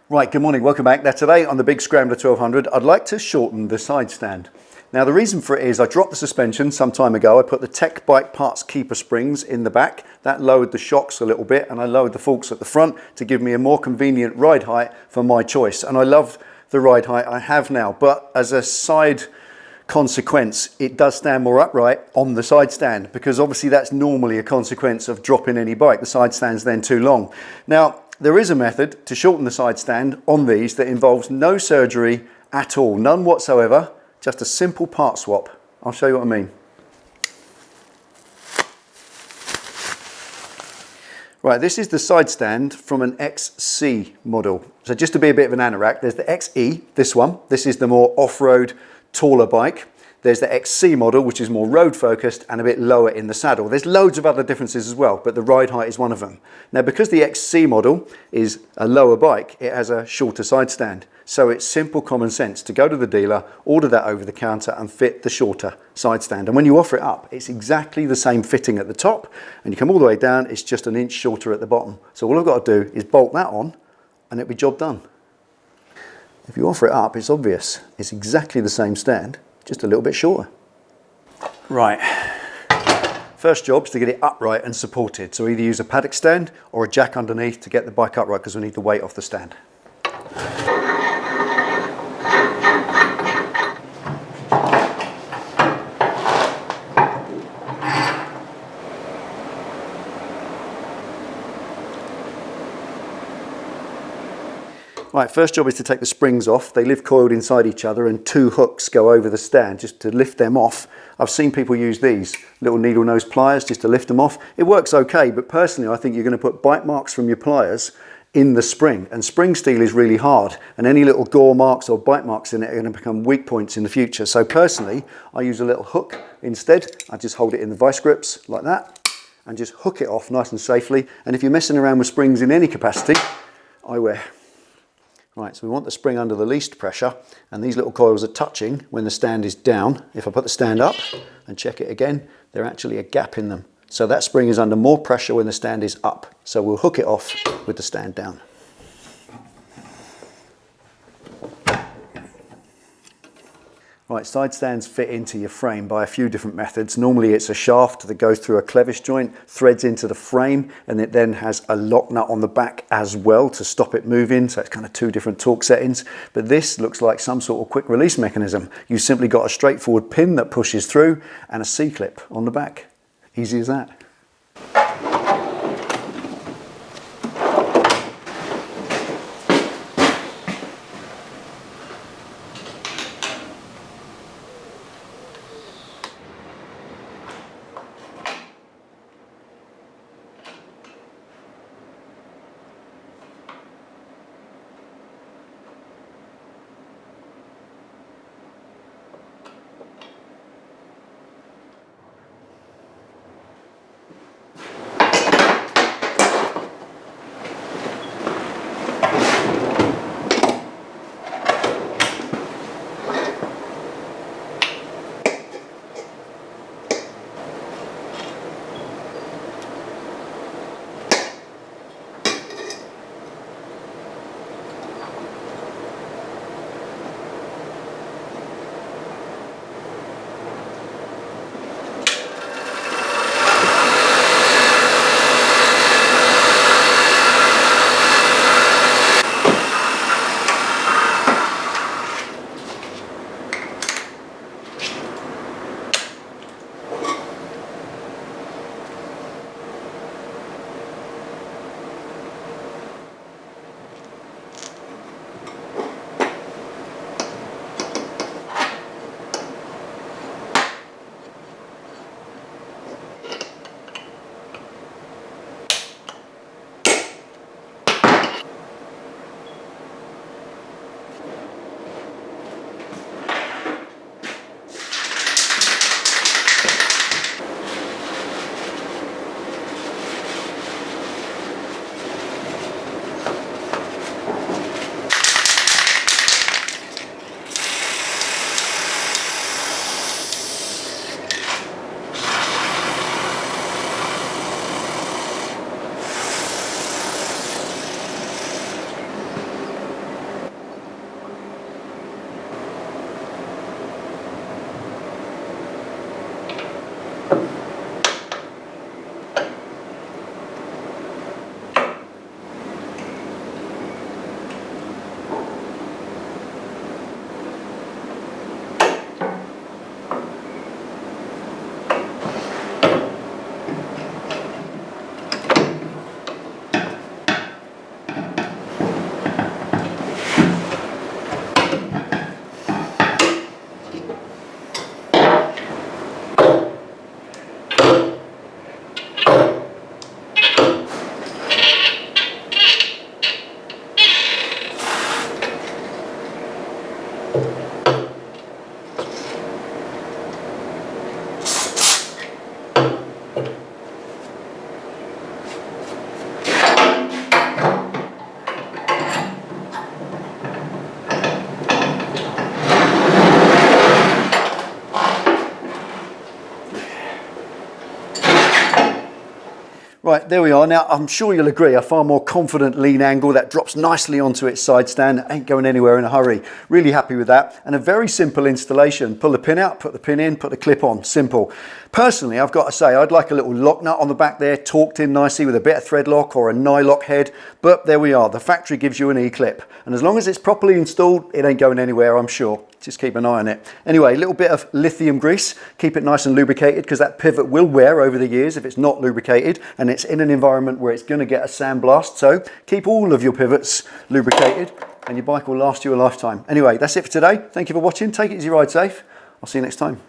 Right, good morning, welcome back. Now today on the big Scrambler 1200, I'd like to shorten the side stand. Now the reason for it is I dropped the suspension some time ago. I put the Tech Bike Parts keeper springs in the back. That lowered the shocks a little bit, and I lowered the forks at the front to give me a more convenient ride height for my choice. And I love the ride height I have now, but as a side consequence, it does stand more upright on the side stand, because obviously that's normally a consequence of dropping any bike. The side stand's then too long. Now, there is a method to shorten the side stand on these that involves no surgery at all, none whatsoever, just a simple part swap. I'll show you what I mean. Right, this is the side stand from an XC model. So just to be a bit of an anorak, there's the XE, this one. This is the more off-road, taller bike. There's the XC model, which is more road focused and a bit lower in the saddle. There's loads of other differences as well, but the ride height is one of them. Now, because the XC model is a lower bike, it has a shorter side stand. So it's simple common sense to go to the dealer, order that over the counter and fit the shorter side stand. And when you offer it up, it's exactly the same fitting at the top, and you come all the way down, it's just an inch shorter at the bottom. So all I've got to do is bolt that on and it'll be job done. If you offer it up, it's obvious. It's exactly the same stand, just a little bit shorter. Right, first job is to get it upright and supported. So either use a paddock stand or a jack underneath to get the bike upright, because we need the weight off the stand. Right, first job is to take the springs off. They live coiled inside each other and two hooks go over the stand just to lift them off. I've seen people use these little needle nose pliers just to lift them off. It works okay, but personally I think you're going to put bite marks from your pliers in the spring, and spring steel is really hard, and any little gore marks or bite marks in it are going to become weak points in the future. So personally I use a little hook instead. I just hold it in the vice grips like that and just hook it off nice and safely. And if you're messing around with springs in any capacity, eyewear. Right, so we want the spring under the least pressure, and these little coils are touching when the stand is down. If I put the stand up and check it again, there's actually a gap in them. So that spring is under more pressure when the stand is up. So we'll hook it off with the stand down. Right, side stands fit into your frame by a few different methods. Normally it's a shaft that goes through a clevis joint, threads into the frame, and it then has a lock nut on the back as well to stop it moving. So it's kind of two different torque settings. But this looks like some sort of quick release mechanism. You've simply got a straightforward pin that pushes through and a C-clip on the back. Easy as that. Right, there we are. Now, I'm sure you'll agree, a far more confident lean angle that drops nicely onto its side stand, ain't going anywhere in a hurry. Really happy with that. And a very simple installation. Pull the pin out, put the pin in, put the clip on, simple. Personally, I've got to say, I'd like a little lock nut on the back there, torqued in nicely with a bit of thread lock or a nylock head, but there we are. The factory gives you an E-clip. And as long as it's properly installed, it ain't going anywhere, I'm sure. Just keep an eye on it. Anyway, a little bit of lithium grease, keep it nice and lubricated because that pivot will wear over the years if it's not lubricated and it's in an environment where it's going to get a sandblast. So keep all of your pivots lubricated and your bike will last you a lifetime. Anyway, that's it for today. Thank you for watching. Take it easy, ride safe. I'll see you next time.